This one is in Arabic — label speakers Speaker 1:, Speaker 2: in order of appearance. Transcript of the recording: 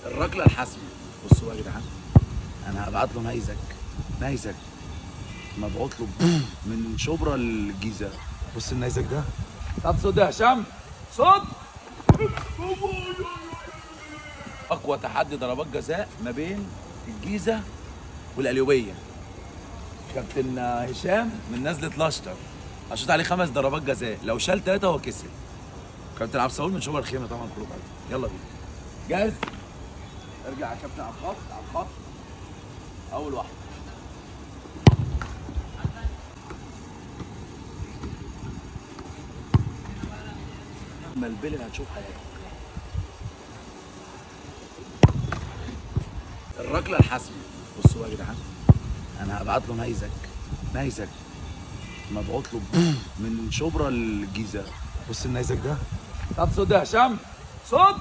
Speaker 1: الركله الحاسمه. بصوا يا جدعان، انا هبعت له نيزك مبعوت له من شبرا للجيزه. بص النيزك ده. طب صوت يا هشام، صوت. اقوى تحدي ضربات جزاء ما بين الجيزه والقليوبيه. كابتن هشام من نزله لاشتر هشوط عليه 5 ضربات جزاء، لو شال 3 هو كسب. كابتن عبد الصبور من شبرا الخيمه طبعا كلكم عارفين. يلا بينا. جاهز؟ ارجع يا كابتن على الخط اول واحده. اما البلد هتشوف حياتك. الركله الحاسمه. بصوا يا جدعان، انا هبعت له نيزك مبعوت له من شبرا للجيزه. بص النيزك ده. طب صوت يا هشام، صوت.